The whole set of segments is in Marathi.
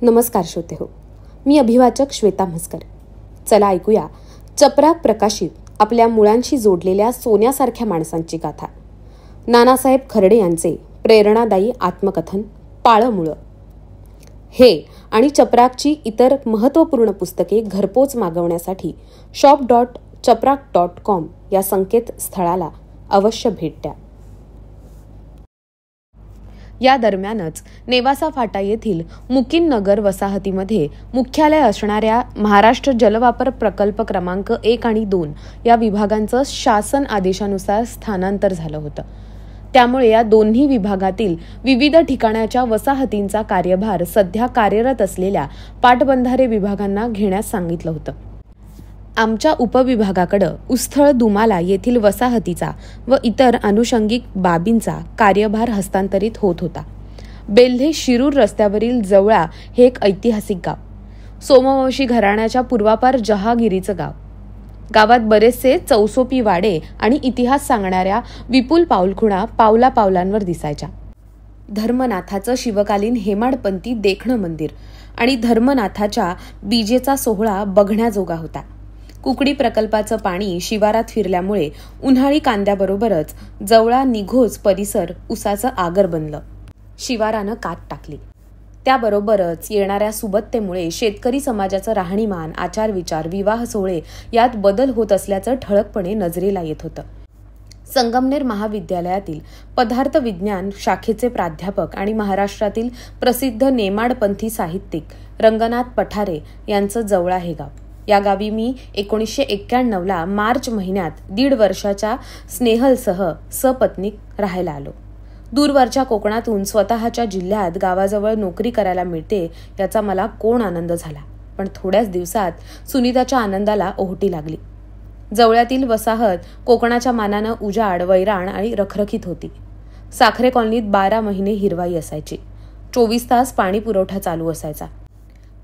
नमस्कार श्रोते हो, मी अभिवाचक श्वेता म्हसकर. चला ऐकूया चपराक प्रकाशित आपल्या मुळांशी जोडलेल्या सोन्यासारख्या माणसांची गाथा. नानासाहेब खर्डे यांचे प्रेरणादायी आत्मकथन पाळं मुळं. हे आणि चपराकची इतर महत्त्वपूर्ण पुस्तके घरपोच मागवण्यासाठी shop.chaprak.com या संकेतस्थळाला अवश्य भेट द्या. या दरम्यानच नेवासा फाटा येथील मुकीम नगर वसाहतीमध्ये मुख्यालय असणाऱ्या महाराष्ट्र जलवापर प्रकल्प क्रमांक 1 आणि 2 या विभागांचं शासन आदेशानुसार स्थानांतर झालं होतं. त्यामुळे या दोन्ही विभागातील विविध ठिकाणाच्या वसाहतींचा कार्यभार सध्या कार्यरत असलेल्या पाटबंधारे विभागांना घेण्यास सांगितलं होतं. आमच्या उपविभागाकडं उस्थळ दुमाला येथील वसाहतीचा व इतर अनुषंगिक बाबींचा कार्यभार हस्तांतरित होत होता. बेल्हे शिरूर रस्त्यावरील जवळा हे एक ऐतिहासिक गाव. सोमवंशी घराण्याच्या पूर्वापार जहागिरीचं गाव. गावात बरेचसे चौसोपी वाडे आणि इतिहास सांगणाऱ्या विपुल पाऊलखुणा पावला पावलांवर दिसायच्या. धर्मनाथाचं शिवकालीन हेमाडपंथी देखणं मंदिर आणि धर्मनाथाच्या बीजेचा सोहळा बघण्याजोगा होता. कुकडी प्रकल्पाचं पाणी शिवारात फिरल्यामुळे उन्हाळी कांद्याबरोबरच जवळा निघोज परिसर उसाचं आगर बनलं. शिवारानं कात टाकली. त्याबरोबरच येणाऱ्या सुबत्तेमुळे शेतकरी समाजाचं राहणीमान, आचारविचार, विवाह सोहळे यात बदल होत असल्याचं ठळकपणे नजरेला येत होतं. संगमनेर महाविद्यालयातील पदार्थ विज्ञान शाखेचे प्राध्यापक आणि महाराष्ट्रातील प्रसिद्ध नेमाडपंथी साहित्यिक रंगनाथ पठारे यांचं जवळा हे गाव. या गावी मी 1991ला मार्च महिन्यात 1.5 वर्षाच्या स्नेहलसह सपत्नीक राहायला आलो. दूरवरच्या कोकणातून स्वतःच्या जिल्ह्यात गावाजवळ नोकरी करायला मिळते याचा मला कोण आनंद झाला. पण थोड्याच दिवसात सुनीताच्या आनंदाला ओहोटी लागली. जवळ्यातील वसाहत कोकणाच्या मानानं उजाड, वैराण आणि रखरखीत होती. साखरे कॉलनीत 12 महिने हिरवाई असायची. 24 तास पाणी पुरवठा चालू असायचा.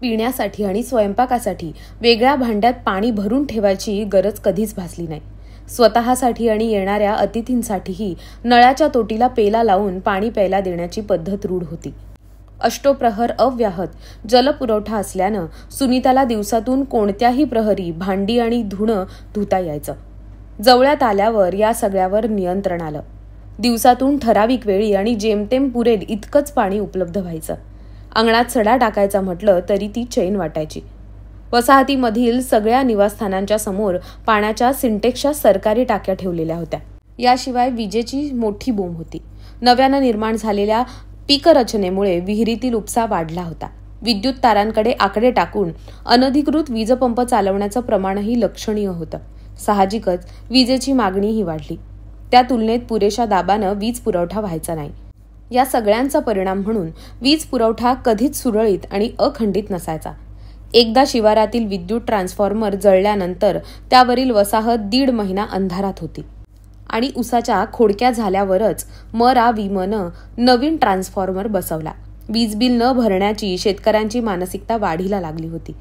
पिण्यासाठी आणि स्वयंपाकासाठी वेगळ्या भांड्यात पाणी भरून ठेवायची गरज कधीच भासली नाही. स्वतःसाठी आणि येणाऱ्या अतिथींसाठीही नळाच्या तोटीला पेला लावून पाणी प्यायला देण्याची पद्धत रूढ होती. अष्टप्रहर अव्याहत जलपुरवठा असल्यानं सुनीताला दिवसातून कोणत्याही प्रहरी भांडी आणि धुणं धुता यायचं. जवळ्यात आल्यावर या सगळ्यावर नियंत्रण आलं. दिवसातून ठराविक वेळी आणि जेमतेम पुरेल इतकंच पाणी उपलब्ध व्हायचं. अंगणात सडा टाकायचा म्हटलं तरी ती चैन वाटायची. वसाहतीमधील सगळ्या निवासस्थानांच्या समोर पाण्याच्या सिंटेक्सच्या सरकारी टाक्या ठेवलेल्या होत्या. याशिवाय विजेची मोठी बोंब होती. नव्यानं निर्माण झालेल्या पीकरचनेमुळे विहिरीतील उपसा वाढला होता. विद्युत तारांकडे आकडे टाकून अनधिकृत वीजपंप चालवण्याचं प्रमाणही लक्षणीय होतं. साहजिकच विजेची मागणीही वाढली. त्या तुलनेत पुरेशा दाबानं वीज पुरवठा व्हायचा नाही. या सगळ्यांचा परिणाम म्हणून वीज पुरवठा कधीच सुरळीत आणि अखंडित नसायचा. एकदा शिवारातील विद्युत ट्रान्सफॉर्मर जळल्यानंतर त्यावरील वसाहत 1.5 महिना अंधारात होती आणि उसाच्या खोडक्या झाल्यावरच म.रा.विमनं नवीन ट्रान्सफॉर्मर बसवला. वीज बिल न भरण्याची शेतकऱ्यांची मानसिकता वाढीला लागली होती.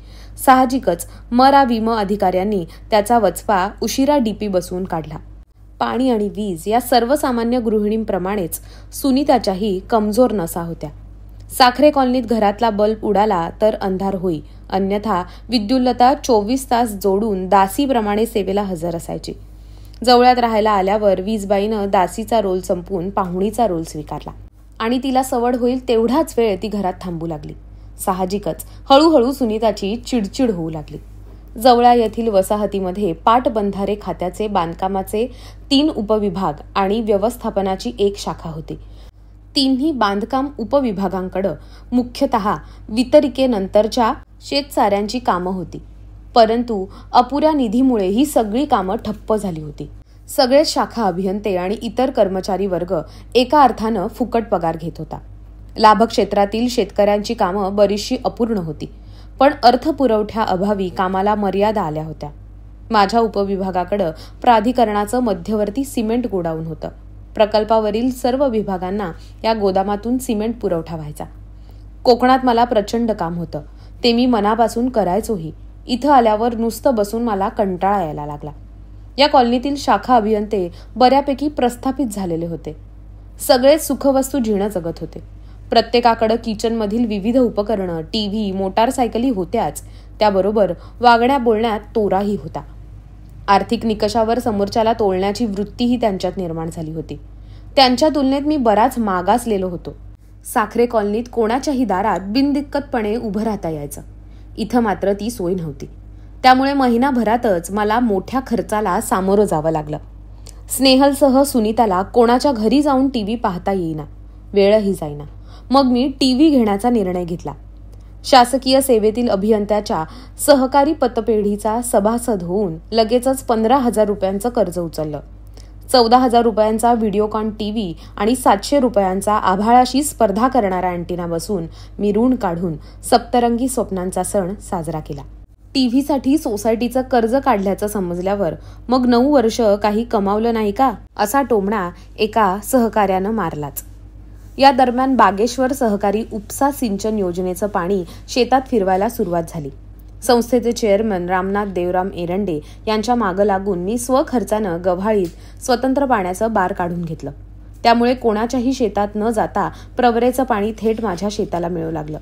साहजिकच म.रा.विम अधिकाऱ्यांनी त्याचा वचपा उशिरा डीपी बसवून काढला. पाणी आणि वीज या सर्वसामान्य गृहिणींप्रमाणेच सुनीताच्याही कमजोर नसा होत्या. साखरे कॉलनीत घरातला बल्ब उडाला तर अंधार होई, अन्यथा विद्युल्लता 24 तास जोडून दासीप्रमाणे सेवेला हजर असायची. जवळ्यात राहायला आल्यावर वीजबाईनं दासीचा रोल संपवून पाहुणीचा रोल स्वीकारला आणि तिला सवड होईल तेवढाच वेळ ती घरात थांबू लागली. साहजिकच हळूहळू सुनीताची चिडचिड होऊ लागली. जवळा येथील वसाहतीमध्ये पाटबंधारे खात्याचे बांधकामाचे 3 उपविभाग आणि व्यवस्थापनाची 1 शाखा होती. तिन्ही बांधकाम उपविभागांकडं मुख्यतः वितरिकेनंतरच्या शेतसाऱ्यांची कामं होती. परंतु अपुऱ्या निधीमुळे ही सगळी कामं ठप्प झाली होती. सगळे शाखा अभियंते आणि इतर कर्मचारी वर्ग एका अर्थानं फुकट पगार घेत होता. लाभक्षेत्रातील शेतकऱ्यांची कामं बरीचशी अपूर्ण होती. पण अर्थपुरवठ्याअभावी कामाला मर्यादा आल्या होत्या. माझ्या उपविभागाकडं प्राधिकरणाचं मध्यवर्ती सिमेंट गोडाऊन होतं. प्रकल्पावरील सर्व विभागांना या गोदामातून सिमेंट पुरवठा व्हायचा. कोकणात मला प्रचंड काम होतं. ते मी मनापासून करायचोही. इथं आल्यावर नुसतं बसून मला कंटाळा यायला लागला. या कॉलनीतील शाखा अभियंते बऱ्यापैकी प्रस्थापित झालेले होते. सगळे सुखवस्तू झिणं जगत होते. प्रत्येकाकडे किचनमधील विविध उपकरणं, टीव्ही, मोटारसायकली होत्याच, त्याबरोबर वागण्या बोलण्यात तोराही होता. आर्थिक निकषावर समोरच्याला तोलण्याची वृत्तीही त्यांच्यात निर्माण झाली होती. त्यांच्या तुलनेत मी बराच मागासलेलो होतो. साखरे कॉलनीत कोणाच्याही दारात बिनदिक्कतपणे उभं राहता यायचं. इथं मात्र ती सोय नव्हती. त्यामुळे महिनाभरातच मला मोठ्या खर्चाला सामोरं जावं लागलं. स्नेहलसह सुनीताला कोणाच्या घरी जाऊन टीव्ही पाहता येईना, वेळही जाईना. मग मी टीव्ही घेण्याचा निर्णय घेतला. शासकीय सेवेतील अभियंत्याच्या सहकारी पतपेढीचा सभासद होऊन लगेचच 15,000 रुपयांचं कर्ज उचललं. 14,000 रुपयांचा व्हिडिओकॉन टीव्ही आणि 700 रुपयांचा आभाळाशी स्पर्धा करणारा अँटिना बसून मी ऋण काढून सप्तरंगी स्वप्नांचा सण साजरा केला. टीव्हीसाठी सोसायटीचं कर्ज काढल्याचं समजल्यावर मग 9 वर्ष काही कमावलं नाही का, असा टोमणा एका सहकार्यानं मारलाच. या दरम्यान बागेश्वर सहकारी उपसा सिंचन योजनेचं पाणी शेतात फिरवायला सुरुवात झाली. संस्थेचे चेअरमन रामनाथ देवराम एरंडे यांच्या मागं लागून मी स्वखर्चानं गव्हाळीत स्वतंत्र पाण्याचं बार काढून घेतलं. त्यामुळे कोणाच्याही शेतात न जाता प्रवरेचं पाणी थेट माझ्या शेताला मिळू लागलं.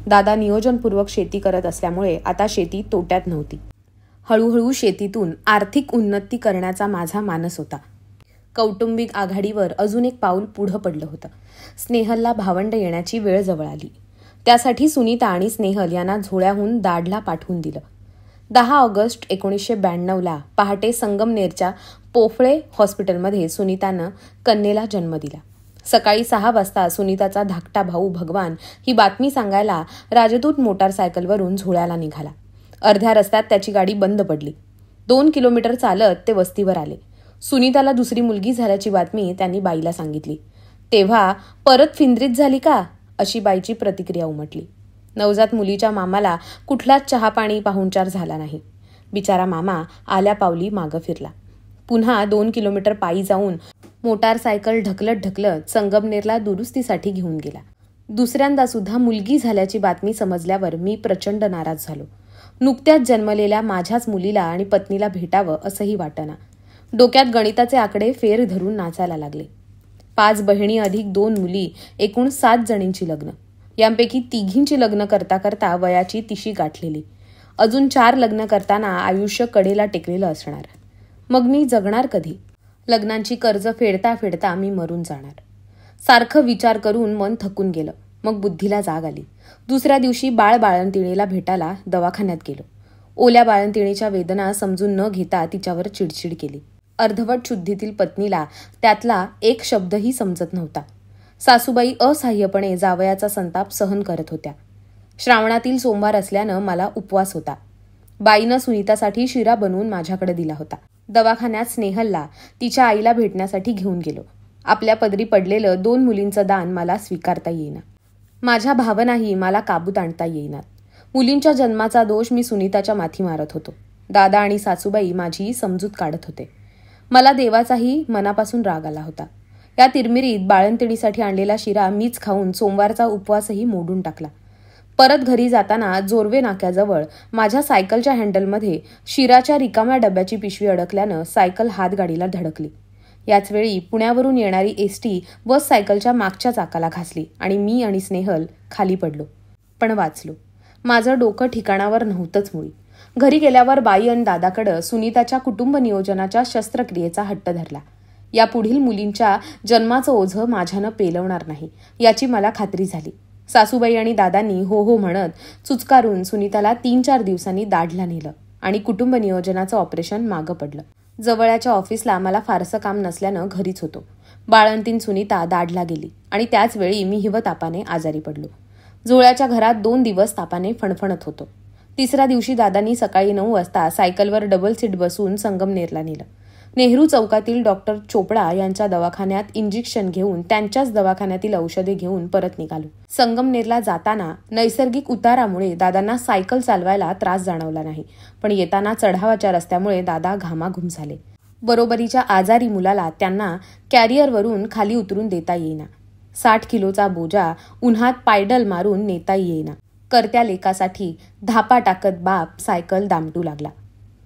दादा नियोजनपूर्वक शेती करत असल्यामुळे आता शेती तोट्यात नव्हती. हळूहळू शेतीतून आर्थिक उन्नती करण्याचा माझा मानस होता. कौटुंबिक आघाडीवर अजून एक पाऊल पुढं पडलं होतं. स्नेहलला भावंड येण्याची वेळ जवळ आली. त्यासाठी सुनीता आणि स्नेहल यांना झोळ्याहून दाढला पाठवून दिलं. 10 ऑगस्ट 1992 पहाटे संगमनेरच्या पोफळे हॉस्पिटलमध्ये सुनीतानं कन्येला जन्म दिला. सकाळी 6 वाजता सुनीताचा धाकटा भाऊ भगवान ही बातमी सांगायला राजदूत मोटारसायकलवरून झोळ्याला निघाला. अर्ध्या रस्त्यात त्याची गाडी बंद पडली. 2 किलोमीटर चालत ते वस्तीवर आले. सुनीताला दुसरी मुलगी झाल्याची बातमी त्यांनी बाईला सांगितली. तेव्हा परत फिंद्रीत झाली का, अशी बाईची प्रतिक्रिया उमटली. नवजात मुलीच्या मामाला कुठलाच चहापाणी पाहुणचार झाला नाही. बिचारा मामा आल्या पावली मागं फिरला. पुन्हा 2 किलोमीटर पायी जाऊन मोटारसायकल ढकलत संगमनेरला दुरुस्तीसाठी घेऊन गेला. दुसऱ्यांदा सुद्धा मुलगी झाल्याची बातमी समजल्यावर मी प्रचंड नाराज झालो. नुकत्याच जन्मलेल्या माझ्याच मुलीला आणि पत्नीला भेटावं असंही वाटेना. डोक्यात गणिताचे आकडे फेर धरून नाचायला लागले. 5 बहिणी अधिक 2 मुली, एकूण 7 जणींची लग्न. यांपैकी 3घींची लग्न करता करता वयाची 30 गाठलेली. अजून 4 लग्न करताना आयुष्य कडेला टेकलेलं असणार. मग मी जगणार कधी? लग्नांची कर्ज फेडता फेडता मी मरून जाणार. सारखं विचार करून मन थकून गेलं. मग बुद्धीला जाग आली. दुसऱ्या दिवशी बाळंतिणीला भेटायला दवाखान्यात गेलो. ओल्या बाळंतिणीच्या वेदना समजून न घेता तिच्यावर चिडचिड केली. अर्धवट शुद्धीतील पत्नीला त्यातला एक शब्दही समजत नव्हता. सासूबाई असहाय्यपणे जावयाचा संताप सहन करत होत्या. श्रावणातील सोमवार असल्यानं मला उपवास होता. बाईनं सुनीतासाठी शिरा बनवून माझ्याकडे दिला होता. दवाखान्यात स्नेहलला तिच्या आईला भेटण्यासाठी घेऊन गेलो. आपल्या पदरी पडलेलं 2 मुलींचं दान मला स्वीकारता येईना. माझ्या भावनाही मला काबूत आणता येईनात. मुलींच्या जन्माचा दोष मी सुनीताच्या माथी मारत होतो. दादा आणि सासूबाई माझी समजूत काढत होते. मला देवाचाही मनापासून राग आला होता. या तिरमिरीत बाळंतिणीसाठी आणलेला शिरा मीच खाऊन सोमवारचा उपवासही मोडून टाकला. परत घरी जाताना जोरवे नाक्याजवळ माझ्या सायकलच्या हँडलमध्ये शिराच्या रिकाम्या डब्याची पिशवी अडकल्यानं सायकल हातगाडीला धडकली. याचवेळी पुण्यावरून येणारी एसटी बस सायकलच्या मागच्या चाकाला घासली आणि मी आणि स्नेहल खाली पडलो. पण वाचलो. माझं डोकं ठिकाणावर नव्हतंच मुळी. घरी गेल्यावर बाई आणि दादाकडं सुनीताच्या कुटुंब नियोजनाच्या शस्त्रक्रियेचा हट्ट धरला. या पुढील मुलींच्या जन्माचं ओझं माझ्यानं पेलवणार नाही याची मला खात्री झाली. सासूबाई आणि दादांनी हो हो म्हणत चुचकारून सुनीताला 3-4 दिवसांनी दाढला नेलं आणि कुटुंब नियोजनाचं ऑपरेशन मागं पडलं. जवळच्या ऑफिसला मला फारसं काम नसल्यानं घरीच होतो. बाळंतीण सुनीता दाढला गेली आणि त्याच वेळी मी हिवतापाने आजारी पडलो. जुळ्याच्या घरात 2 दिवस तापाने फणफणत होतो. 3ऱ्या दिवशी दादांनी सकाळी 9 वाजता सायकलवर डबल सीट बसून संगमनेरला नेलं. नेहरू चौकातील डॉक्टर चोपडा यांच्या दवाखान्यात इंजेक्शन घेऊन त्यांच्याच दवाखान्यातील औषधे घेऊन परत निघालो. संगमनेरला जाताना नैसर्गिक उतारामुळे दादांना सायकल चालवायला त्रास जाणवला नाही. पण येताना चढावाच्या रस्त्यामुळे दादा घामाघूम झाले. बरोबरीच्या आजारी मुलाला त्यांना कॅरियरवरून खाली उतरून देता येईना. 60 किलोचा बोजा उन्हात पायडल मारून नेता येईना. करत्या लेकासाठी धापा टाकत बाप सायकल दामटू लागला.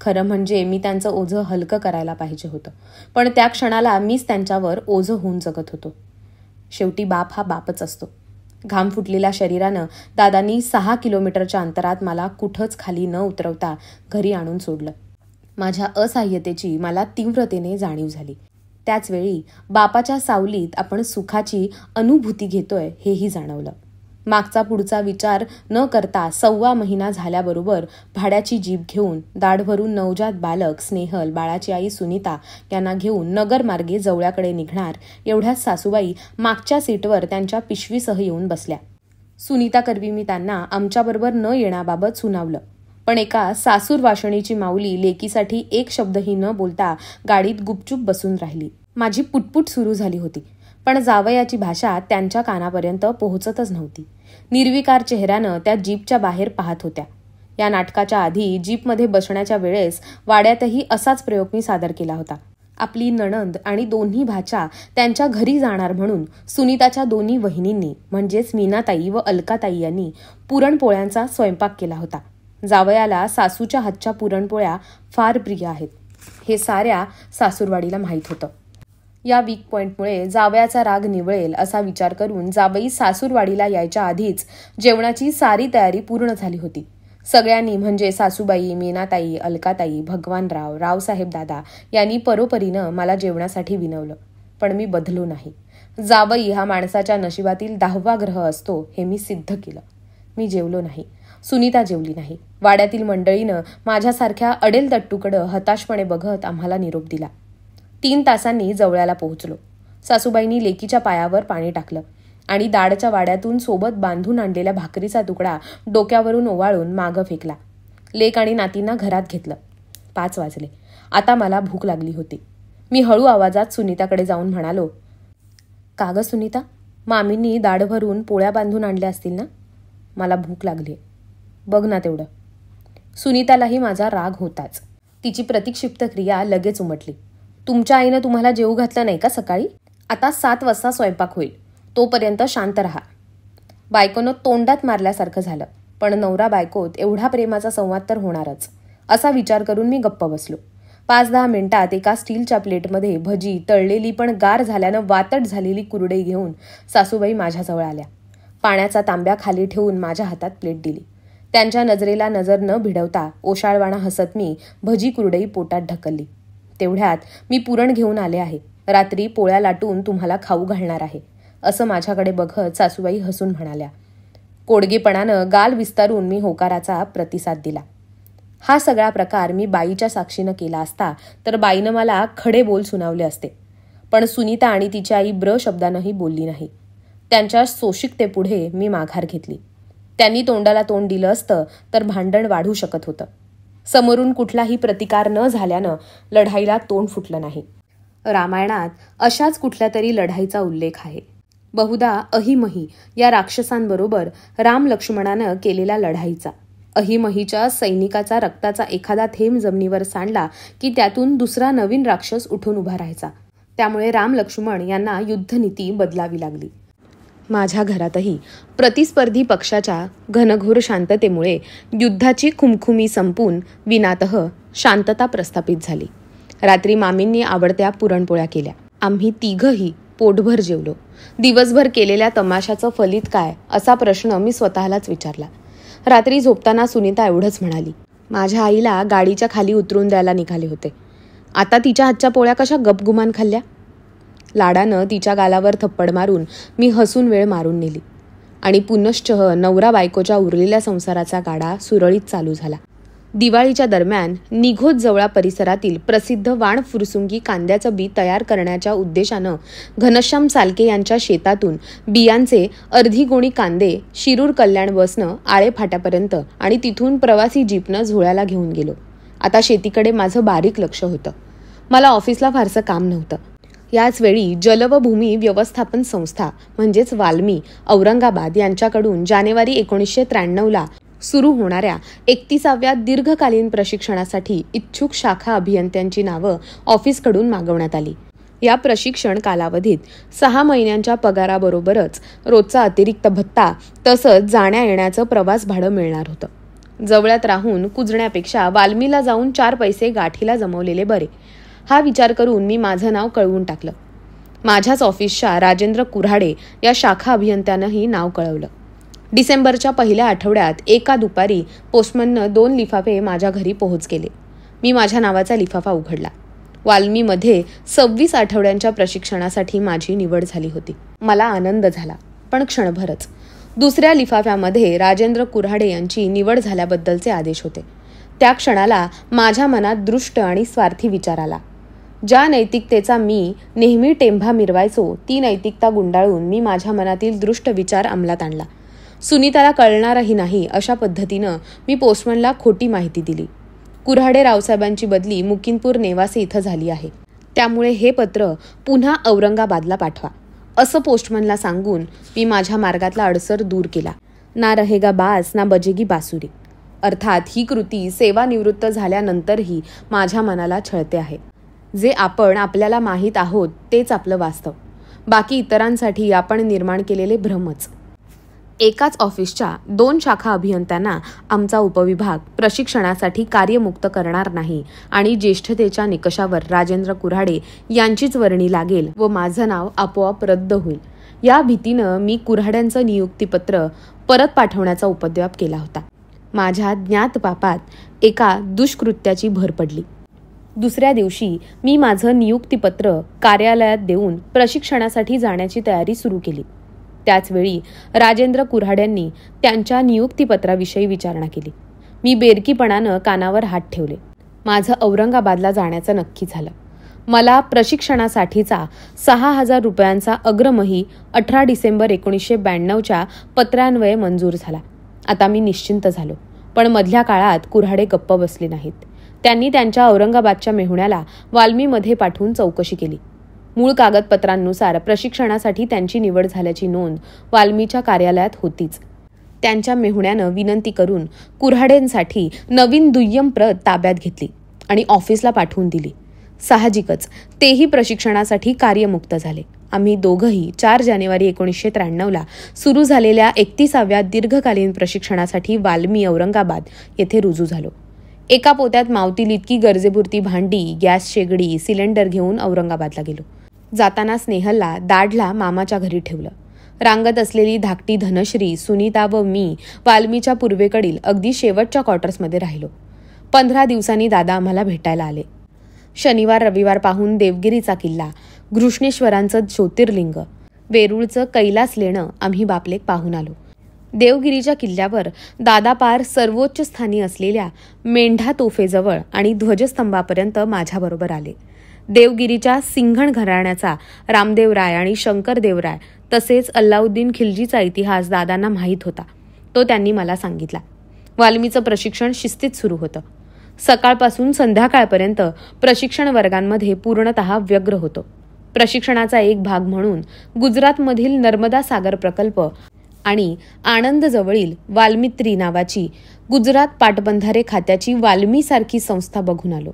खरं म्हणजे मी त्यांचं ओझं हलकं करायला पाहिजे होतं. पण त्या क्षणाला मीच त्यांच्यावर ओझं होऊन जगत होतो. शेवटी बाप हा बापच असतो. घाम फुटलेल्या शरीरानं दादांनी 6 किलोमीटरच्या अंतरात मला कुठंच खाली न उतरवता घरी आणून सोडलं. माझ्या असहाय्यतेची मला तीव्रतेने जाणीव झाली. त्याचवेळी बापाच्या सावलीत आपण सुखाची अनुभूती घेतोय हेही जाणवलं. मागचा पुढचा विचार न करता 1.25 महिना झाल्याबरोबर भाड्याची जीप घेऊन दाढभरून नवजात बालक स्नेहल, बाळाची आई सुनीता यांना घेऊन नगरमार्गे जवळ्याकडे निघणार एवढ्यात सासूबाई मागच्या सीटवर त्यांच्या पिशवीसह येऊन बसल्या. सुनीता करवी मी त्यांना आमच्याबरोबर न येण्याबाबत सुनावलं, पण एका सासूर वाशणीची माऊली लेकीसाठी एक शब्दही न बोलता गाडीत गुपचूप बसून राहिली. माझी पुटपुट सुरू झाली होती, पण जावयाची भाषा त्यांच्या कानापर्यंत पोहोचतच नव्हती. निर्विकार चेहऱ्यानं त्या जीपच्या बाहेर पाहत होत्या. या नाटकाच्या आधी जीपमध्ये बसण्याच्या वेळेस वाड्यातही असाच प्रयोग मी सादर केला होता. आपली नणंद आणि दोन्ही भाच्या त्यांच्या घरी जाणार म्हणून सुनीताच्या दोन्ही वहिनींनी म्हणजेच मीनाताई व अलकाताई यांनी पुरणपोळ्यांचा स्वयंपाक केला होता. जावयाला सासूच्या हातच्या पुरणपोळ्या फार प्रिय आहेत हे साऱ्या सासूरवाडीला माहीत होतं. या वीक पॉइंटमुळे जावयाचा राग निवळेल असा विचार करून जावई सासूरवाडीला यायच्या आधीच जेवणाची सारी तयारी पूर्ण झाली होती. सगळ्यांनी म्हणजे सासूबाई, मीनाताई, अलकाताई, भगवानराव, रावसाहेब दादा यांनी परोपरीनं मला जेवणासाठी विनवलं, पण मी बदलो नाही. जावई हा माणसाच्या नशिबातील 10वा ग्रह असतो हे मी सिद्ध केलं. मी जेवलो नाही. सुनीता जेवली नाही. वाड्यातील मंडळीनं माझ्यासारख्या अडेल तट्टूकडं हताशपणे बघत आम्हाला निरोप दिला. 3 तासांनी जवळ्याला पोहोचलो. सासूबाईंनी लेकीच्या पायावर पाणी टाकलं आणि दाडच्या वाड्यातून सोबत बांधून आणलेल्या भाकरीचा तुकडा डोक्यावरून ओवाळून मागं फेकला. लेक आणि नातींना घरात घेतलं. 5 वाजले. आता मला भूक लागली होती. मी हळू आवाजात सुनीताकडे जाऊन म्हणालो, "का गं सुनीता, मामींनी दाढ भरून पोळ्या बांधून आणल्या असतील ना? मला भूक लागली, बघ ना तेवढं." सुनीतालाही माझा राग होताच. तिची प्रतिक्षिप्त क्रिया लगेच उमटली. "तुमच्या आईनं तुम्हाला जेवू घातलं नाही का सकाळी? आता 7 वाजता स्वयंपाक होईल, तोपर्यंत शांत राहा." बायकोनं तोंडात मारल्यासारखं झालं, पण नवरा बायकोत एवढा प्रेमाचा संवाद तर होणारच असा विचार करून मी गप्प बसलो. 5-10 मिनिटात एका स्टीलच्या प्लेटमध्ये भजी, तळलेली पण गार झाल्यानं वातट झालेली कुरडई घेऊन सासूबाई माझ्याजवळ आल्या. पाण्याचा तांब्या खाली ठेवून माझ्या हातात प्लेट दिली. त्यांच्या नजरेला नजर न भिडवता ओशाळवाणा हसत मी भजी कुरडई पोटात ढकलली. तेवढ्यात "मी पुरण घेऊन आले आहे, रात्री पोळ्या लाटून तुम्हाला खाऊ घालणार आहे," असं माझ्याकडे बघत सासूबाई हसून म्हणाल्या. कोडगेपणानं गाल विस्तारून मी होकाराचा प्रतिसाद दिला. हा सगळा प्रकार मी बाईच्या साक्षीनं केला असता तर बाईनं मला खडे बोल सुनावले असते, पण सुनीता आणि तिची आई ब्र शब्दानंही बोलली नाही. त्यांच्या सोशिकतेपुढे मी माघार घेतली. त्यांनी तोंडाला तोंड दिलं असतं तर भांडण वाढू शकत होतं. समोरून कुठलाही प्रतिकार न झाल्यानं लढाईला तोंड फुटलं नाही. रामायणात अशाच कुठल्या तरी लढाईचा उल्लेख आहे. बहुधा अहिमही या राक्षसांबरोबर राम लक्ष्मणानं केलेल्या लढाईचा. अहिमहीच्या सैनिकाचा रक्ताचा एखादा थेंब जमिनीवर सांडला की त्यातून दुसरा नवीन राक्षस उठून उभा राहायचा. त्यामुळे राम लक्ष्मण यांना युद्धनीती बदलावी लागली. माझ्या घरातही प्रतिस्पर्धी पक्षाच्या घनघोर शांततेमुळे युद्धाची खुमखुमी संपून विनातः शांतता प्रस्थापित झाली. रात्री मामींनी आवडत्या पुरणपोळ्या केल्या. आम्ही तिघही पोटभर जेवलो. दिवसभर केलेल्या तमाशाचं फलित काय असा प्रश्न मी स्वतःलाच विचारला. रात्री झोपताना सुनीता एवढंच म्हणाली, "माझ्या आईला गाडीच्या खाली उतरून द्यायला निघाले होते. आता तिच्या हातच्या पोळ्या कशा गपगुमान खाल्ल्या?" लाडानं तिच्या गालावर थप्पड मारून मी हसून वेळ मारून नेली आणि पुनश्च नवरा बायकोच्या उरलेल्या संसाराचा गाडा सुरळीत चालू झाला. दिवाळीच्या दरम्यान निघोत जवळा परिसरातील प्रसिद्ध वाण फुरसुंगी कांद्याचं बी तयार करण्याच्या उद्देशानं घनश्याम सालके यांच्या शेतातून बियांचे अर्धी गोणी कांदे शिरूर कल्याण बसनं आळे फाट्यापर्यंत आणि तिथून प्रवासी जीपनं झोळ्याला घेऊन गेलो. आता शेतीकडे माझं बारीक लक्ष होतं. मला ऑफिसला फारसं काम नव्हतं. याच वेळी जल व भूमी व्यवस्थापन संस्था म्हणजेच वाल्मी औरंगाबाद यांच्याकडून जानेवारी 1993ला सुरू होणाऱ्या 31व्या दीर्घकालीन प्रशिक्षणासाठी इच्छुक शाखा अभियंत्यांची नावं ऑफिसकडून मागवण्यात आली. या प्रशिक्षण कालावधीत 6 महिन्यांच्या पगाराबरोबरच रोजचा अतिरिक्त भत्ता तसंच जाण्या येण्याचं प्रवास भाडं मिळणार होतं. जवळात राहून कुजण्यापेक्षा वाल्मीला जाऊन 4 पैसे गाठीला जमवलेले बरे हा विचार करून मी माझं नाव कळवून टाकलं. माझ्याच ऑफिसच्या राजेंद्र कुऱ्हाडे या शाखा अभियंत्यानंही नाव कळवलं. डिसेंबरच्या पहिल्या आठवड्यात एका दुपारी पोस्टमननं 2 लिफाफे माझ्या घरी पोहोच केले. मी माझ्या नावाचा लिफाफा उघडला. वाल्मीमध्ये 26 आठवड्यांच्या प्रशिक्षणासाठी माझी निवड झाली होती. मला आनंद झाला, पण क्षणभरच. दुसऱ्या लिफाफ्यामध्ये राजेंद्र कुऱ्हाडे यांची निवड झाल्याबद्दलचे आदेश होते. त्या क्षणाला माझ्या मनात दृष्ट आणि स्वार्थी विचार आला. ज्या नैतिकतेचा मी नेहमी टेंभा मिरवायचो, ती नैतिकता गुंडाळून मी माझ्या मनातील दृष्ट विचार अंमलात आणला. सुनीताला कळणारही नाही अशा पद्धतीनं मी पोस्टमनला खोटी माहिती दिली. कुऱ्हाडे रावसाहेबांची बदली मुकिंदपूर नेवासे इथं झाली आहे, त्यामुळे हे पत्र पुन्हा औरंगाबादला पाठवा असं पोस्टमनला सांगून मी माझ्या मार्गातला अडसर दूर केला. ना रहेगा बास ना बजेगी बासुरी. अर्थात ही कृती सेवानिवृत्त झाल्यानंतरही माझ्या मनाला छळते आहे. जे आपण आपल्याला माहीत आहोत तेच आपलं वास्तव, बाकी इतरांसाठी आपण निर्माण केलेले भ्रमच. एकाच ऑफिसच्या 2 शाखा अभियंत्यांना आमचा उपविभाग प्रशिक्षणासाठी कार्यमुक्त करणार नाही आणि ज्येष्ठतेच्या निकषावर राजेंद्र कुऱ्हाडे यांचीच वर्णी लागेल व माझं नाव आपोआप रद्द होईल, या भीतीनं मी कुऱ्हाड्यांचं नियुक्तीपत्र परत पाठवण्याचा उपद्व्याप केला होता. माझ्या ज्ञात पापात एका दुष्कृत्याची भर पडली. दुसऱ्या दिवशी मी माझं नियुक्तीपत्र कार्यालयात देऊन प्रशिक्षणासाठी जाण्याची तयारी सुरू केली. त्याचवेळी राजेंद्र कुऱ्हाड्यांनी त्यांच्या नियुक्तीपत्राविषयी विचारणा केली. मी बेरकीपणानं कानावर हात ठेवले. माझं औरंगाबादला जाण्याचं नक्की झालं. मला प्रशिक्षणासाठीचा 6,000 रुपयांचा अग्रमही 18 डिसेंबर 1992च्या पत्रान्वये मंजूर झाला. आता मी निश्चिंत झालो. पण मधल्या काळात कुऱ्हाडे गप्प बसले नाहीत. त्यांनी त्यांच्या औरंगाबादच्या मेहुण्याला वाल्मीमध्ये पाठवून चौकशी केली. मूळ कागदपत्रांनुसार प्रशिक्षणासाठी त्यांची निवड झाल्याची नोंद वाल्मीच्या कार्यालयात होतीच. त्यांच्या मेहुण्यानं विनंती करून कुऱ्हाडेंसाठी नवीन दुय्यम प्रत ताब्यात घेतली आणि ऑफिसला पाठवून दिली. साहजिकच तेही प्रशिक्षणासाठी कार्यमुक्त झाले. आम्ही दोघंही 4 जानेवारी 1993ला सुरू झालेल्या 31व्या दीर्घकालीन प्रशिक्षणासाठी वाल्मी औरंगाबाद येथे रुजू झालो. एका पोत्यात मावतील इतकी गरजेपुरती भांडी, गॅस शेगडी, सिलेंडर घेऊन औरंगाबादला गेलो. जाताना स्नेहलला दाढला मामाच्या घरी ठेवलं. रांगत असलेली धाकटी धनश्री, सुनीता व मी वाल्मीच्या पूर्वेकडील अगदी शेवटच्या क्वार्टर्समध्ये राहिलो. 15 दिवसांनी दादा आम्हाला भेटायला आले. शनिवार रविवार पाहून देवगिरीचा किल्ला, घृष्णेश्वरांचं ज्योतिर्लिंग, वेरूळचं कैलास लेणं आम्ही बापलेक पाहून आलो. देवगिरीच्या किल्ल्यावर दादा पार सर्वोच्च स्थानी असलेल्या मेंढा तोफेजवळ आणि ध्वजस्तंभापर्यंत माझ्याबरोबर आले. देवगिरीच्या सिंघण घराण्याचा रामदेवराय आणि शंकरदेवराय तसेच अल्लाउद्दीन खिल्जीचा इतिहास दादांना माहीत होता. तो त्यांनी मला सांगितला. वाल्मीचं प्रशिक्षण शिस्तीत सुरू होतं. सकाळपासून संध्याकाळपर्यंत प्रशिक्षण वर्गांमध्ये पूर्णतः व्यग्र होतो. प्रशिक्षणाचा एक भाग म्हणून गुजरातमधील नर्मदा सागर प्रकल्प आणि आनंदजवळील वाल्मित्री नावाची गुजरात पाटबंधारे खात्याची वाल्मीसारखी संस्था बघून आलो.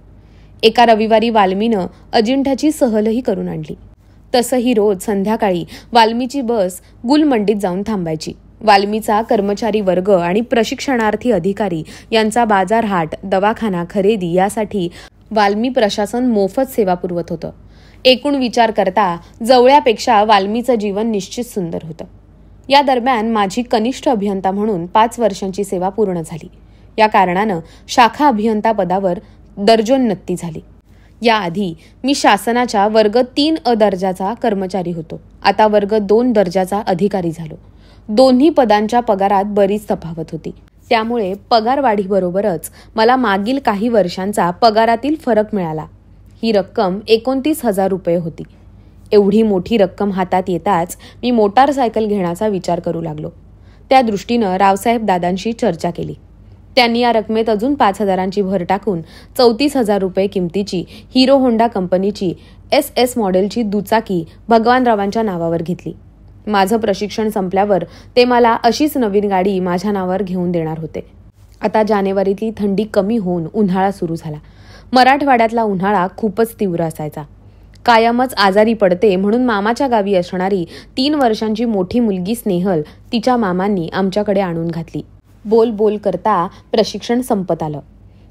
एका रविवारी वाल्मीनं अजिंठ्याची सहलही करून आणली. तसंही रोज संध्याकाळी वाल्मीची बस गुलमंडीत जाऊन थांबायची. वाल्मीचा कर्मचारी वर्ग आणि प्रशिक्षणार्थी अधिकारी यांचा बाजारहाट, दवाखाना, खरेदी यासाठी वाल्मी प्रशासन मोफत सेवा पुरवत होतं. एकूण विचार करता जवळ्यापेक्षा वाल्मीचं जीवन निश्चित सुंदर होतं. या दरम्यान माझी कनिष्ठ अभियंता म्हणून 5 वर्षांची सेवा पूर्ण झाली. या कारणानं शाखा अभियंता पदावर दर्जोन्नती झाली. याआधी मी शासनाच्या वर्ग 3 अ दर्जाचा कर्मचारी होतो. आता वर्ग 2 दर्जाचा अधिकारी झालो. दोन्ही पदांच्या पगारात बरीच तफावत होती. त्यामुळे पगारवाढीबरोबरच मला मागील काही वर्षांचा पगारातील फरक मिळाला. ही रक्कम 29,000 रुपये होती. एवढी मोठी रक्कम हातात येताच मी मोटारसायकल घेण्याचा विचार करू लागलो. त्या दृष्टीनं रावसाहेब दादांशी चर्चा केली. त्यांनी या रकमेत अजून 5,000ची भर टाकून 34,000 रुपये किमतीची हिरो होंडा कंपनीची SS मॉडेलची दुचाकी भगवानरावांच्या नावावर घेतली. माझं प्रशिक्षण संपल्यावर ते मला अशीच नवीन गाडी माझ्या नावावर घेऊन देणार होते. आता जानेवारीतली थंडी कमी होऊन उन्हाळा सुरू झाला. मराठवाड्यातला उन्हाळा खूपच तीव्र असायचा. कायमच आजारी पडते म्हणून मामाच्या गावी असणारी 3 वर्षांची मोठी मुलगी स्नेहल तिच्या मामांनी आमच्याकडे आणून घातली. बोल बोल करता प्रशिक्षण संपत आलं.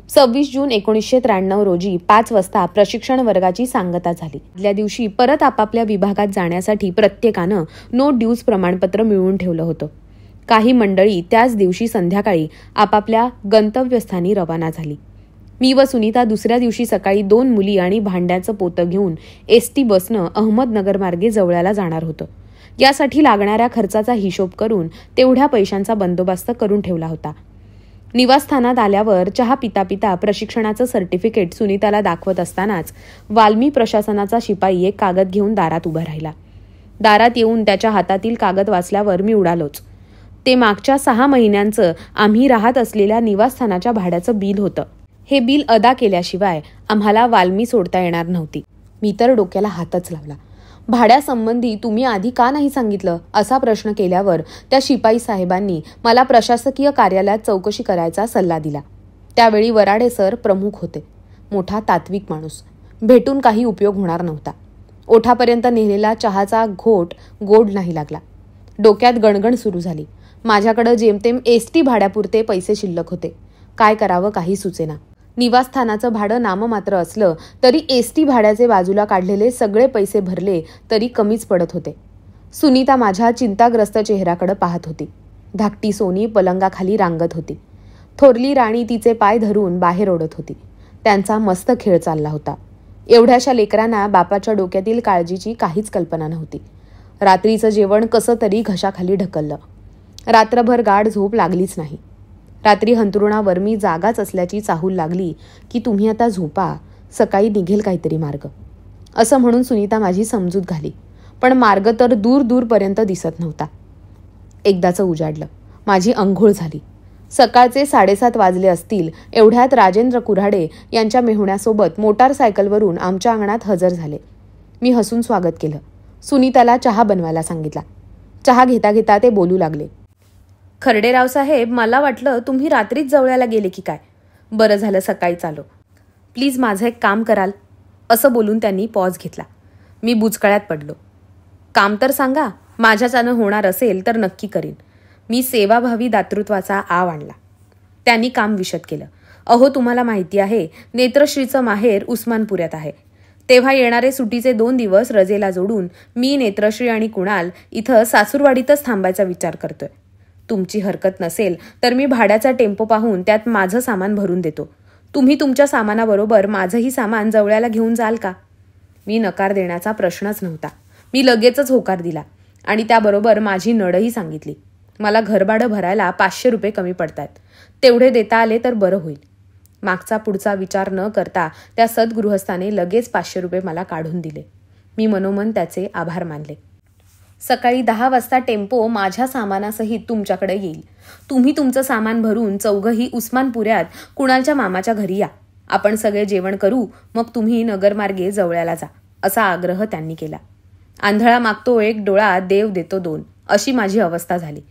26 जून 1993 रोजी 5 वाजता प्रशिक्षण वर्गाची सांगता झाली. आदल्या दिवशी परत आपापल्या विभागात जाण्यासाठी प्रत्येकानं नो ड्यूज प्रमाणपत्र मिळवून ठेवलं होतं. काही मंडळी त्याच दिवशी संध्याकाळी आपापल्या गंतव्यस्थानी रवाना झाली. मी व सुनीता दुसऱ्या दिवशी सकाळी 2 मुली आणि भांड्याचं पोतं घेऊन एसटी बसनं अहमदनगर मार्गे जवळ्याला जाणार होतो. यासाठी लागणाऱ्या खर्चाचा हिशोब करून तेवढ्या पैशांचा बंदोबस्त करून ठेवला होता. निवासस्थानात आल्यावर चहा पिता पिता प्रशिक्षणाचं सर्टिफिकेट सुनीताला दाखवत असतानाच वाल्मी प्रशासनाचा शिपाई एक कागद घेऊन दारात उभा राहिला. दारात येऊन त्याच्या हातातील कागद वाचल्यावर मी उडालोच. ते मागच्या 6 महिन्यांचं आम्ही राहत असलेल्या निवासस्थानाच्या भाड्याचं बिल होतं. हे बिल अदा केल्याशिवाय आम्हाला वाल्मी सोडता येणार नव्हती. मी तर डोक्याला हातच लावला. भाड्यासंबंधी तुम्ही आधी का नाही सांगितलं असा प्रश्न केल्यावर त्या शिपाई साहेबांनी मला प्रशासकीय कार्यालयात चौकशी करायचा सल्ला दिला. त्यावेळी वराडे सर प्रमुख होते. मोठा तात्विक माणूस. भेटून काही उपयोग होणार नव्हता. ओठापर्यंत नेलेला चहाचा घोट गोड नाही लागला. डोक्यात गणगण सुरू झाली. माझ्याकडे जेमतेम एसटी भाड्यापुरते पैसे शिल्लक होते. काय करावं काही सुचेना. निवासस्थानाचं भाडं नाममात्र असलं तरी एसटी भाड्याचे बाजूला काढलेले सगळे पैसे भरले तरी कमीच पडत होते. सुनीता माझ्या चिंताग्रस्त चेहऱ्याकडे पाहत होती. धाकटी सोनी पलंगाखाली रांगत होती. थोरली राणी तिचे पाय धरून बाहेर ओढत होती. त्यांचा मस्त खेळ चालला होता. एवढ्याशा लेकरांना बापाच्या डोक्यातील काळजीची काहीच कल्पना नव्हती. रात्रीचं जेवण कसं तरी घशाखाली ढकललं. रात्रभर गाढ झोप लागलीच नाही. रात्री हंतरुणावर मी जागाच असल्याची चाहूल लागली की तुम्ही आता झोपा, सकाळी निघेल काहीतरी मार्ग, असं म्हणून सुनीता माझी समजूत घाली. पण मार्ग तर दूर दूरपर्यंत दिसत नव्हता. एकदाचं उजाडलं. माझी अंघोळ झाली. सकाळचे 7:30 वाजले असतील एवढ्यात राजेंद्र कुऱ्हाडे यांच्या मेहुण्यासोबत मोटारसायकलवरून आमच्या अंगणात हजर झाले. मी हसून स्वागत केलं. सुनीताला चहा बनवायला सांगितला. चहा घेता घेता ते बोलू लागले. खर्डेराव साहेब, मला वाटलं तुम्ही रात्रीच जवळ्याला गेले की काय. बरं झालं सकाळीच आलो. प्लीज माझं एक काम कराल, असं बोलून त्यांनी पॉज घेतला. मी बुचकळ्यात पडलो. काम तर सांगा. माझ्याच्यानं होणार असेल तर नक्की करीन. मी सेवाभावी दातृत्वाचा आव आणला. त्यांनी काम विशद केलं. अहो, तुम्हाला माहिती आहे नेत्रश्रीचं माहेर उस्मानपुऱ्यात आहे. तेव्हा येणारे सुटीचे 2 दिवस रजेला जोडून मी, नेत्रश्री आणि कुणाल इथं सासूरवाडीतच थांबायचा विचार करतोय. तुमची हरकत नसेल तर मी भाड्याचा टेम्पो पाहून त्यात माझं सामान भरून देतो. तुम्ही तुमच्या सामानाबरोबर माझंही सामान जवळ्याला घेऊन जाल का? मी नकार देण्याचा प्रश्नच नव्हता. मी लगेचच होकार दिला आणि त्याबरोबर माझी नडही सांगितली. मला घरभाडं भरायला 500 रुपये कमी पडतायत. तेवढे देता आले तर बरं होईल. मागचा पुढचा विचार न करता त्या सद्गृहस्थाने लगेच 500 रुपये मला काढून दिले. मी मनोमन त्याचे आभार मानले. सकाळी 10 वाजता टेम्पो माझ्या सामानासहित तुमच्याकडे येईल. तुम्ही तुमचं सामान भरून चौघही उस्मानपुऱ्यात कुणालच्या मामाच्या घरी या. आपण सगळे जेवण करू, मग तुम्ही नगरमार्गे जवळ्याला जा, असा आग्रह त्यांनी केला. आंधळा मागतो 1 डोळा, देव देतो 2, अशी माझी अवस्था झाली.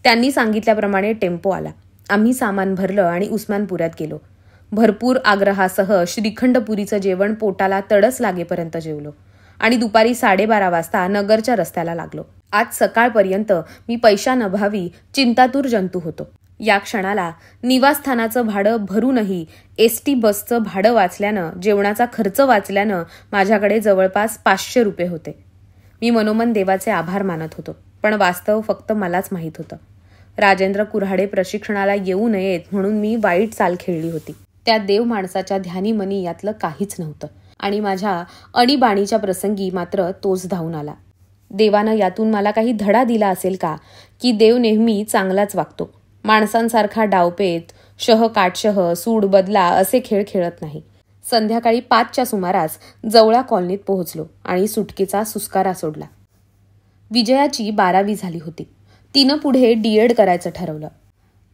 त्यांनी सांगितल्याप्रमाणे टेम्पो आला. आम्ही सामान भरलं आणि उस्मानपुऱ्यात गेलो. भरपूर आग्रहासह श्रीखंडपुरीचं जेवण पोटाला तडस लागेपर्यंत जेवलो आणि दुपारी 12:30 वाजता नगरच्या रस्त्याला लागलो. आज सकाळपर्यंत मी पैशानभावी चिंतातूर जंतू होतो. या क्षणाला निवासस्थानाचं भाडं भरूनही एसटी बसचं भाडं वाचल्यानं, जेवणाचा खर्च वाचल्यानं माझ्याकडे जवळपास 500 रुपये होते. मी मनोमन देवाचे आभार मानत होतो. पण वास्तव फक्त मलाच माहीत होतं. राजेंद्र कुऱ्हाडे प्रशिक्षणाला येऊ नयेत म्हणून मी वाईट चाल खेळली होती. त्या देव माणसाच्या ध्यानीमनी यातलं काहीच नव्हतं आणि माझ्या अणीबाणीच्या प्रसंगी मात्र तोच धावून आला. देवानं यातून मला काही धडा दिला असेल का, की देव नेहमी चांगलाच वागतो. माणसांसारखा डावपेत, शह काटशह, सूड बदला असे खेळ खेळत नाही. संध्याकाळी 5च्या सुमारास जवळा कॉलनीत पोहोचलो आणि सुटकेचा सुस्कारा सोडला. विजयाची 12वी झाली होती. तिनं पुढे D.Ed करायचं ठरवलं.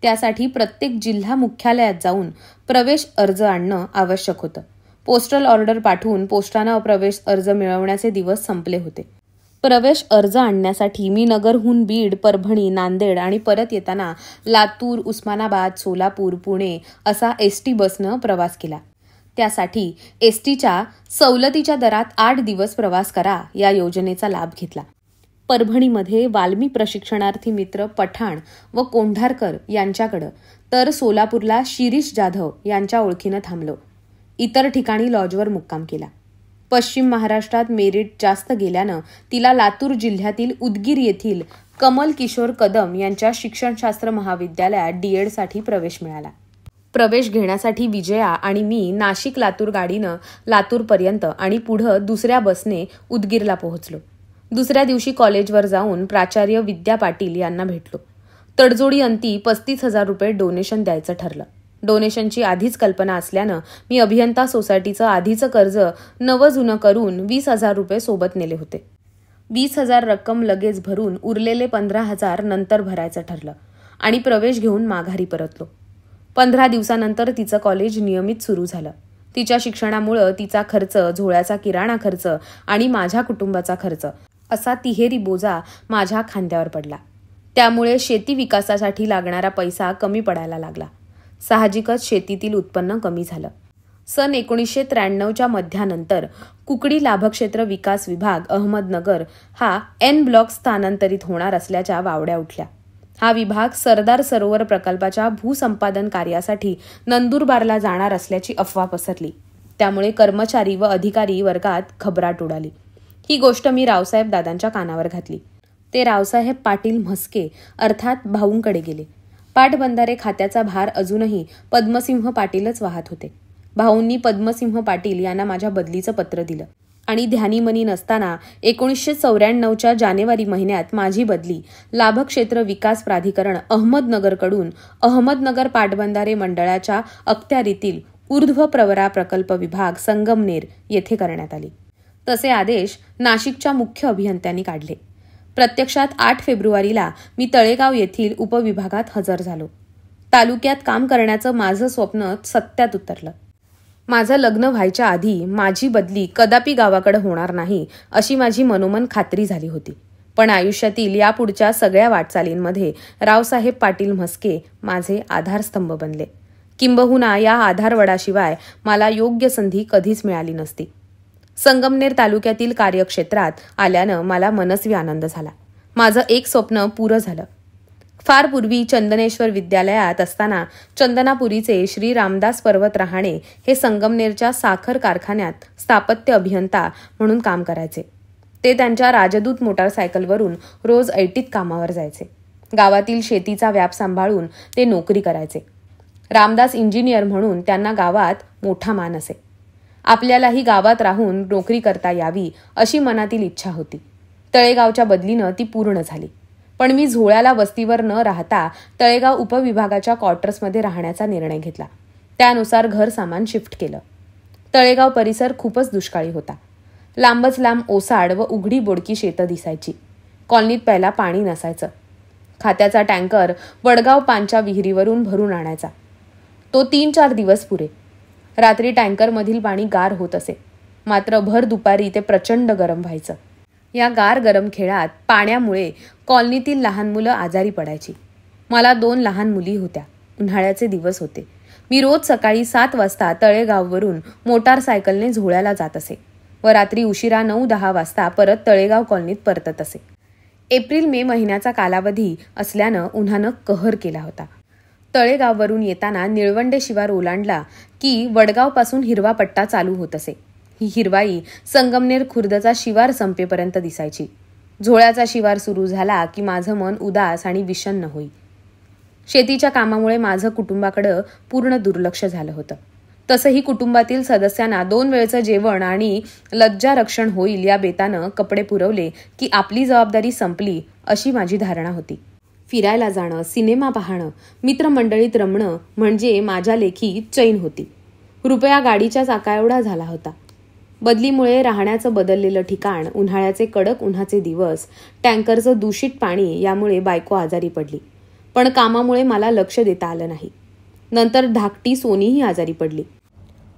त्यासाठी प्रत्येक जिल्हा मुख्यालयात जाऊन प्रवेश अर्ज आणणं आवश्यक होतं. पोस्टल ऑर्डर पाठवून पोस्टानं प्रवेश अर्ज मिळवण्याचे दिवस संपले होते. प्रवेश अर्ज आणण्यासाठी मी नगरहून बीड, परभणी, नांदेड आणि परत येताना लातूर, उस्मानाबाद, सोलापूर, पुणे असा एसटी बसनं प्रवास केला. त्यासाठी एसटीच्या सवलतीच्या दरात 8 दिवस प्रवास करा या योजनेचा लाभ घेतला. परभणीमध्ये वाल्मी प्रशिक्षणार्थी मित्र पठाण व कोंढारकर यांच्याकडं, तर सोलापूरला शिरीष जाधव यांच्या ओळखीनं थांबलो. इतर ठिकाणी लॉजवर मुक्काम केला. पश्चिम महाराष्ट्रात मेरिट जास्त गेल्यानं तिला लातूर जिल्ह्यातील उदगीर येथील कमल किशोर कदम यांच्या शिक्षणशास्त्र महाविद्यालयात डीएडसाठी प्रवेश मिळाला. प्रवेश घेण्यासाठी विजया आणि मी नाशिक लातूर गाडीनं लातूरपर्यंत आणि पुढं दुसऱ्या बसने उदगीरला पोहोचलो. दुसऱ्या दिवशी कॉलेजवर जाऊन प्राचार्य विद्या पाटील यांना भेटलो. तडजोडी अंती 35,000 रुपये डोनेशन द्यायचं ठरलं. डोनेशनची आधीच कल्पना असल्यानं मी अभियंता सोसायटीचं आधीचं कर्ज नवं जुनं करून 20,000 रुपये सोबत नेले होते. 20,000 रक्कम लगेच भरून उरलेले 15,000 नंतर भरायचं ठरलं आणि प्रवेश घेऊन माघारी परतलो. 15 दिवसानंतर तिचं कॉलेज नियमित सुरू झालं. तिच्या शिक्षणामुळं तिचा खर्च, झोळ्याचा किराणा खर्च आणि माझ्या कुटुंबाचा खर्च असा तिहेरी बोजा माझ्या खांद्यावर पडला. त्यामुळे शेती विकासासाठी लागणारा पैसा कमी पडायला लागला. साहजिकच शेतीतील उत्पन्न कमी झालं. सन 1993च्या मध्यानंतर कुकडी लाभक्षेत्र विकास विभाग अहमदनगर हा एन ब्लॉक स्थानांतरित होणार असल्याच्या वावड्या उठल्या. हा विभाग सरदार सरोवर प्रकल्पाच्या भूसंपादन कार्यासाठी नंदुरबारला जाणार असल्याची अफवा पसरली. त्यामुळे कर्मचारी व अधिकारी वर्गात घबराट उडाली. ही गोष्ट मी रावसाहेब दादांच्या कानावर घातली. ते रावसाहेब पाटील म्हस्के अर्थात भाऊंकडे गेले. पाटबंधारे खात्याचा भार अजूनही पद्मसिंह पाटीलच वाहत होते. भाऊंनी पद्मसिंह पाटील यांना माझ्या बदलीचं पत्र दिलं आणि ध्यानीमनी नसताना 1994च्या जानेवारी महिन्यात माझी बदली लाभक्षेत्र विकास प्राधिकरण अहमदनगरकडून अहमदनगर पाटबंधारे मंडळाच्या अखत्यारीतील ऊर्ध्व प्रवरा प्रकल्प विभाग संगमनेर येथे करण्यात आली. तसे आदेश नाशिकच्या मुख्य अभियंत्यांनी काढले. प्रत्यक्षात 8 फेब्रुवारीला मी तळेगाव येथील उपविभागात हजर झालो. तालुक्यात काम करण्याचं माझं स्वप्न सत्यात उतरलं. माझं लग्न व्हायच्या आधी माझी बदली कदापि गावाकडे होणार नाही अशी माझी मनोमन खात्री झाली होती. पण आयुष्यातील यापुढच्या सगळ्या वाटचालींमध्ये रावसाहेब पाटील म्हस्के माझे आधारस्तंभ बनले. किंबहुना या आधारवडाशिवाय मला योग्य संधी कधीच मिळाली नसती. संगमनेर तालुक्यातील कार्यक्षेत्रात आल्यानं मला मनस्वी आनंद झाला. माझं एक स्वप्न पुरं झालं. फार पूर्वी चंदनेश्वर विद्यालयात असताना चंदनापुरीचे श्री रामदास पर्वत रहाणे हे संगमनेरच्या साखर कारखान्यात स्थापत्य अभियंता म्हणून काम करायचे. ते त्यांच्या राजदूत मोटारसायकलवरून रोज ऐटीत कामावर जायचे. गावातील शेतीचा व्याप सांभाळून ते नोकरी करायचे. रामदास इंजिनियर म्हणून त्यांना गावात मोठा मान असे. आपल्यालाही गावात राहून नोकरी करता यावी अशी मनातील इच्छा होती. तळेगावच्या बदलीनं ती पूर्ण झाली. पण मी झोळ्याला वस्तीवर न राहता तळेगाव उपविभागाच्या क्वार्टर्समध्ये राहण्याचा निर्णय घेतला. त्यानुसार घर सामान शिफ्ट केलं. तळेगाव परिसर खूपच दुष्काळी होता. लांबच लांब ओसाड व उघडी बोडकी शेतं दिसायची. कॉलनीत प्यायला पाणी नसायचं. खात्याचा टँकर वडगाव पानच्या विहिरीवरून भरून आणायचा. तो 3-4 दिवस पुरे. रात्री टँकरमधील पाणी गार होत असे. मात्र भर दुपारी ते प्रचंड गरम व्हायचं. या गार गरम खेळात पाण्यामुळे कॉलनीतील लहान मुलं आजारी पडायची. मला 2 लहान मुली होत्या. उन्हाळ्याचे दिवस होते. मी रोज सकाळी 7 वाजता तळेगाववरून मोटारसायकलने झोळ्याला जात असे व रात्री उशिरा 9-10 वाजता परत तळेगाव कॉलनीत परतत असे. एप्रिल-मे महिन्याचा कालावधी असल्यानं उन्हानं कहर केला होता. तळेगाववरून येताना निळवंडे शिवार ओलांडला की वडगावपासून हिरवा पट्टा चालू होत असे. ही हिरवाई संगमनेर खुर्दचा शिवार संपेपर्यंत दिसायची. झोळ्याचा शिवार सुरू झाला की माझं मन उदास आणि विषण्ण होई. शेतीच्या कामामुळे माझं कुटुंबाकडं पूर्ण दुर्लक्ष झालं होतं. तसंही कुटुंबातील सदस्यांना 2 वेळचं जेवण आणि लज्जारक्षण होईल या बेतानं कपडे पुरवले की आपली जबाबदारी संपली अशी माझी धारणा होती. फिरायला जाणं, सिनेमा पाहणं, मित्रमंडळीत रमणं म्हणजे माझ्या लेखी चैन होती. रुपया गाडीच्या चाकाएवढा झाला होता. बदलीमुळे राहण्याचं बदललेलं ठिकाण, उन्हाळ्याचे कडक उन्हाचे दिवस, टँकरचं दूषित पाणी यामुळे बायको आजारी पडली. पण कामामुळे मला लक्ष देता आलं नाही. नंतर धाकटी सोनीही आजारी पडली.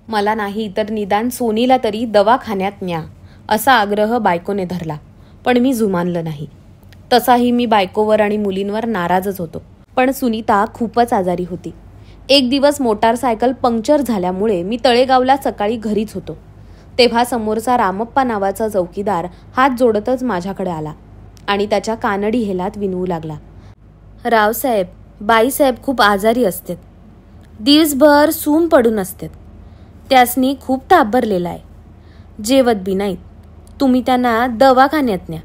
मला नाही तर निदान सोनीला तरी दवाखान्यात न्या असा आग्रह बायकोने धरला. पण मी जुमानलं नाही. तसाही मी बायकोवर आणि मुलींवर नाराजच होतो. पण सुनीता खूपच आजारी होती. एक दिवस मोटारसायकल पंक्चर झाल्यामुळे मी तळेगावला सकाळी घरीच होतो. तेव्हा समोरचा रामप्पा नावाचा चौकीदार हात जोडतच माझ्याकडे आला. आणि त्याच्या कानडी हेलात विनवू लागला. रावसाहेब, बाईसाहेब खूप आजारी असतात. दिवसभर सूम पडून असतात. त्यासनी खूप ताप भरलेला आहे. जेवत बी नाहीत. तुम्ही त्यांना दवाखान्यात न्या.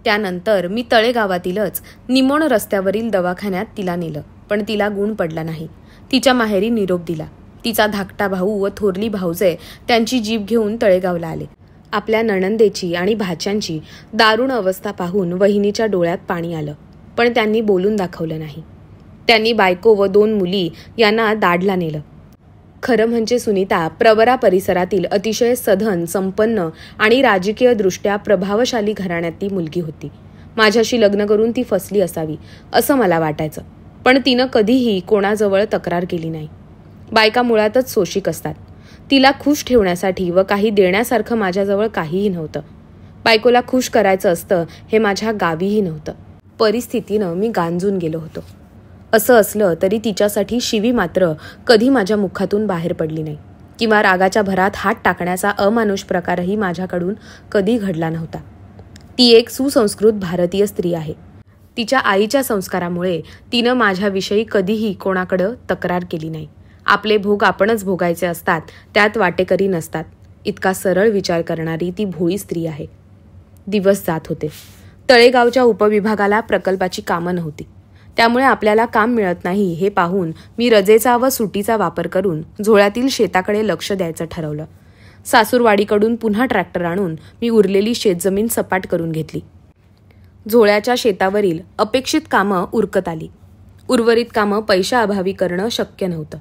त्यानंतर मी तळेगावातीलच निमोण रस्त्यावरील दवाखान्यात तिला नेलं, पण तिला गुण पडला नाही. तिच्या माहेरी निरोप दिला. तिचा धाकटा भाऊ व थोरली भाऊजे त्यांची जीप घेऊन तळेगावला आले. आपल्या नणंदेची आणि भाच्यांची दारुण अवस्था पाहून वहिनीच्या डोळ्यात पाणी आलं, पण त्यांनी बोलून दाखवलं नाही. त्यांनी बायको व 2 मुली यांना दाढला नेलं. खरं म्हणजे सुनीता प्रवरा परिसरातील अतिशय सधन, संपन्न आणि राजकीयदृष्ट्या प्रभावशाली घराण्यातली मुलगी होती. माझ्याशी लग्न करून ती फसली असावी असं मला वाटायचं, पण तिनं कधीही कोणाजवळ तक्रार केली नाही. बायका मुळातच सोशिक असतात. तिला खुश ठेवण्यासाठी व काही देण्यासारखं माझ्याजवळ काहीही नव्हतं. बायकोला खुश करायचं असतं हे माझ्या गावीही नव्हतं. परिस्थितीनं मी गांजून गेलो होतो. असं असलं तरी तिच्यासाठी शिवी मात्र कधी माझ्या मुखातून बाहेर पडली नाही, किंवा रागाच्या भरात हात टाकण्याचा अमानुष प्रकारही माझ्याकडून कधी घडला नव्हता. ती एक सुसंस्कृत भारतीय स्त्री आहे. तिच्या आईच्या संस्कारामुळे तिनं माझ्याविषयी कधीही कोणाकडं तक्रार केली नाही. आपले भोग आपणच भोगायचे असतात, त्यात वाटेकरी नसतात, इतका सरळ विचार करणारी ती भोळी स्त्री आहे. दिवस जात होते. तळेगावच्या उपविभागाला प्रकल्पाची कामं नव्हती. त्यामुळे आपल्याला काम मिळत नाही हे पाहून मी रजेचा व सुटीचा वापर करून झोळ्यातील शेताकडे लक्ष द्यायचं ठरवलं. सासूरवाडीकडून पुन्हा ट्रॅक्टर आणून मी उरलेली शेतजमीन सपाट करून घेतली. झोळ्याच्या शेतावरील अपेक्षित कामं उरकत आली. उर्वरित कामं पैशाअभावी करणं शक्य नव्हतं.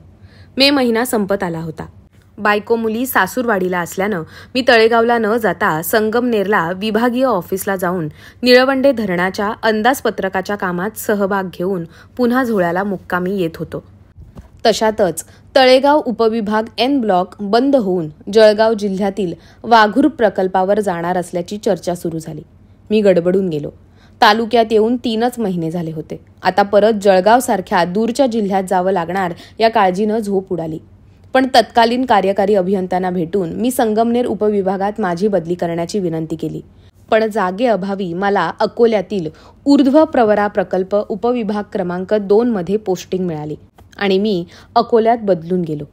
मे महिना संपत आला होता. बायको मुली सासूरवाडीला असल्यानं मी तळेगावला न जाता संगमनेरला विभागीय ऑफिसला जाऊन निळवंडे धरणाच्या अंदाजपत्रकाच्या कामात सहभाग घेऊन पुन्हा झोळ्याला मुक्कामी येत होतो. तशातच तळेगाव उपविभाग N ब्लॉक बंद होऊन जळगाव जिल्ह्यातील वाघूर प्रकल्पावर जाणार असल्याची चर्चा सुरू झाली. मी गडबडून गेलो. तालुक्यात येऊन 3च महिने झाले होते. आता परत जळगावसारख्या दूरच्या जिल्ह्यात जावं लागणार या काळजीनं झोप उडाली. पण तत्कालीन कार्यकारी अभियंत्यांना भेटून मी संगमनेर उपविभागात माझी बदली करण्याची विनंती केली. पण जागेअभावी मला अकोल्यातील ऊर्ध्व प्रवरा प्रकल्प उपविभाग क्रमांक 2 मध्ये पोस्टिंग मिळाली आणि मी अकोल्यात बदलून गेलो.